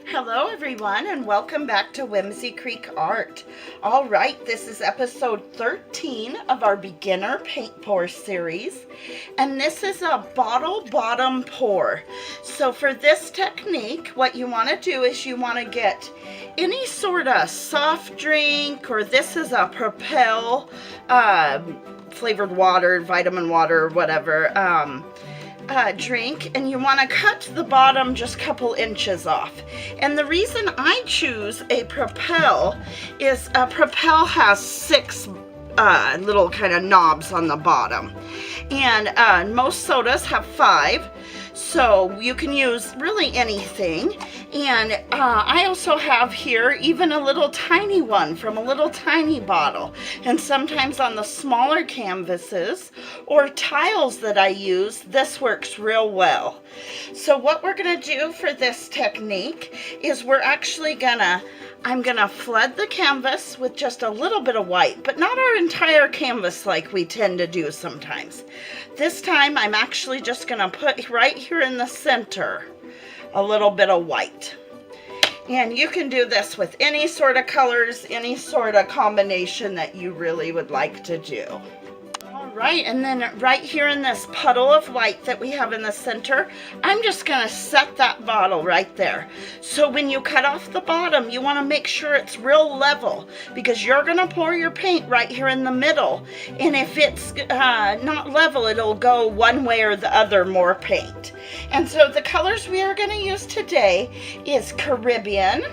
Hello everyone and welcome back to Whimsy Creek Art. All right, this is episode 13 of our beginner paint pour series, and this is a bottle bottom pour. So for this technique, what you want to do is you want to get any sort of soft drink, or this is a Puddle flavored water, vitamin water, or whatever, drink, and you want to cut the bottom just a couple inches off. And the reason I choose a Puddle is a Puddle has 6 little kind of knobs on the bottom, and most sodas have 5, so you can use really anything. And I also have here even a little tiny one from a little tiny bottle, and sometimes on the smaller canvases or tiles that I use, this works real well. So what we're gonna do for this technique is I'm gonna flood the canvas with just a little bit of white, but not our entire canvas like we tend to do sometimes. This time I'm actually just gonna put right here in the center a little bit of white. And you can do this with any sort of colors, any sort of combination that you really would like to do. All right, and then right here in this puddle of white that we have in the center, I'm just gonna set that bottle right there. So when you cut off the bottom, you wanna make sure it's real level, because you're gonna pour your paint right here in the middle. And if it's not level, it'll go one way or the other more paint. And so the colors we are gonna use today is Caribbean,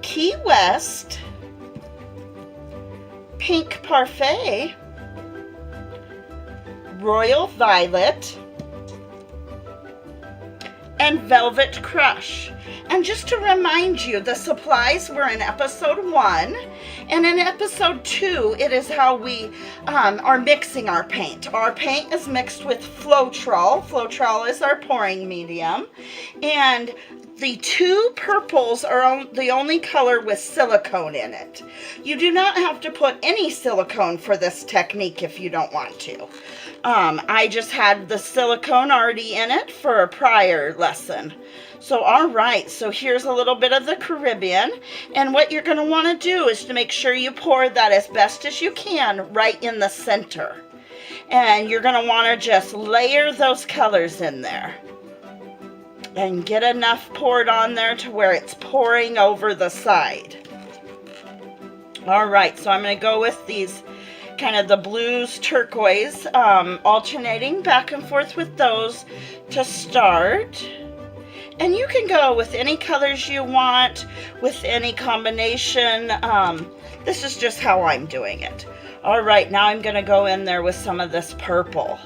Key West, Pink Parfait, Royal Violet, and Velvet Crush. And just to remind you, the supplies were in episode 1, and in episode 2, it is how we are mixing our paint. Our paint is mixed with Floetrol. Floetrol is our pouring medium, and the 2 purples are the only color with silicone in it. You do not have to put any silicone for this technique if you don't want to. I just had the silicone already in it for a prior lesson. So all right, so here's a little bit of the Caribbean, and what you're going to want to do is to make sure you pour that as best as you can right in the center. And you're going to want to just layer those colors in there and get enough poured on there to where it's pouring over the side. All right, so I'm going to go with these kind of the blues, turquoise, alternating back and forth with those to start. And you can go with any colors you want, with any combination. This is just how I'm doing it. All right, now I'm going to go in there with some of this purple.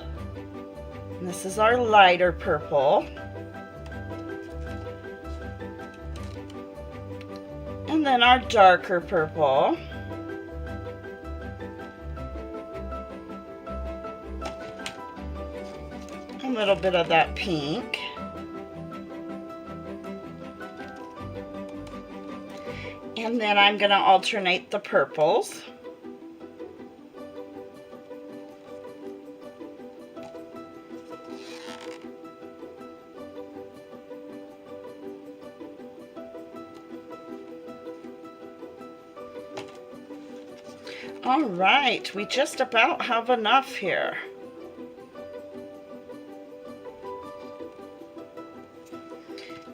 And this is our lighter purple. And then our darker purple. A little bit of that pink. And then I'm going to alternate the purples. All right, we just about have enough here.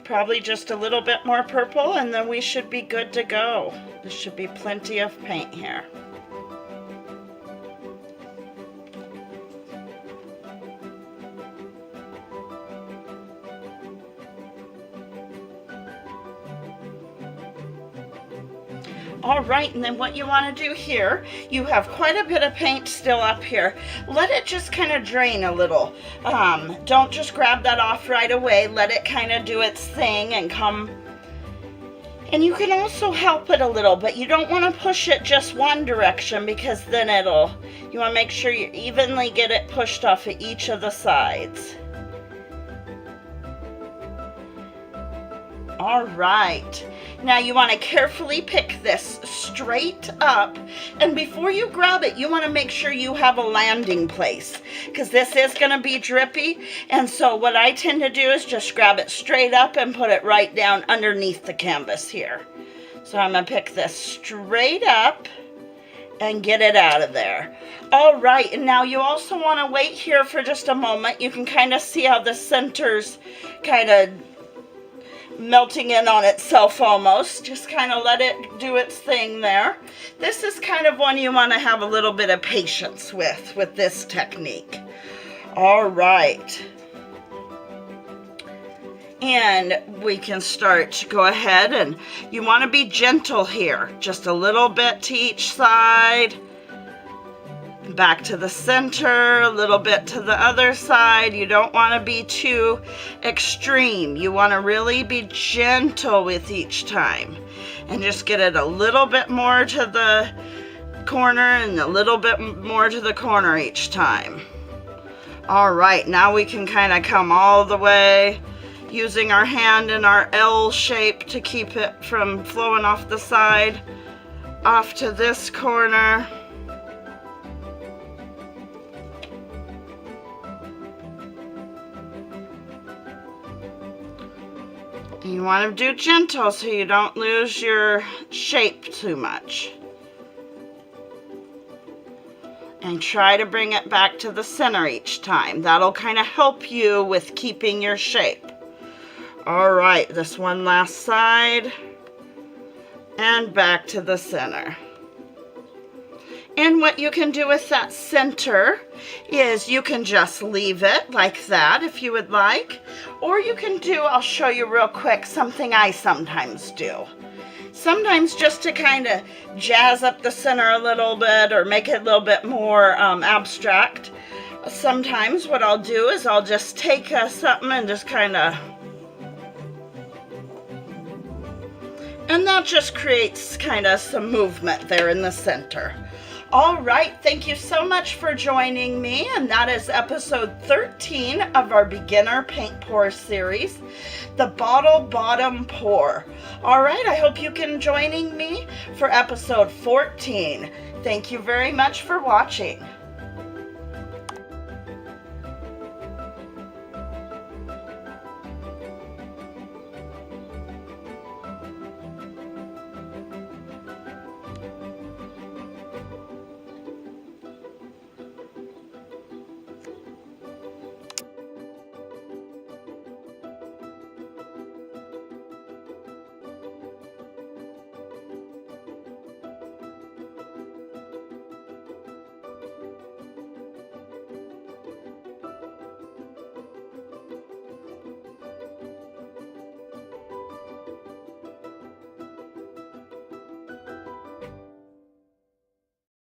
Probably just a little bit more purple, and then we should be good to go. There should be plenty of paint here. All right, and then what you want to do here, you have quite a bit of paint still up here. Let it just kind of drain a little. Don't just grab that off right away. Let it kind of do its thing and come. And you can also help it a little, but you don't want to push it just one direction, because then you want to make sure you evenly get it pushed off of each of the sides. All right. Now you want to carefully pick this straight up, and before you grab it, you want to make sure you have a landing place, because this is going to be drippy. And so what I tend to do is just grab it straight up and put it right down underneath the canvas here. So I'm going to pick this straight up and get it out of there. All right, and now you also want to wait here for just a moment. You can kind of see how the center's kind of melting in on itself almost. Just kind of let it do its thing there. This is kind of one you want to have a little bit of patience with this technique. All right. And we can start to go ahead, and you want to be gentle here. Just a little bit to each side. Back to the center, a little bit to the other side. You don't want to be too extreme. You want to really be gentle with each time. And just get it a little bit more to the corner and a little bit more to the corner each time. All right, now we can kind of come all the way, using our hand in our L shape to keep it from flowing off the side, off to this corner. You want to do gentle so you don't lose your shape too much. And try to bring it back to the center each time. That'll kind of help you with keeping your shape. All right, this one last side, and back to the center. And what you can do with that center is you can just leave it like that if you would like, or you can do, I'll show you real quick, something I sometimes do. Sometimes just to kind of jazz up the center a little bit or make it a little bit more abstract. Sometimes what I'll do is I'll just take something and just kind of, and that just creates kind of some movement there in the center. All right, thank you so much for joining me, and that is episode 13 of our beginner paint pour series, the bottle bottom pour. All right, I hope you can join me for episode 14. Thank you very much for watching.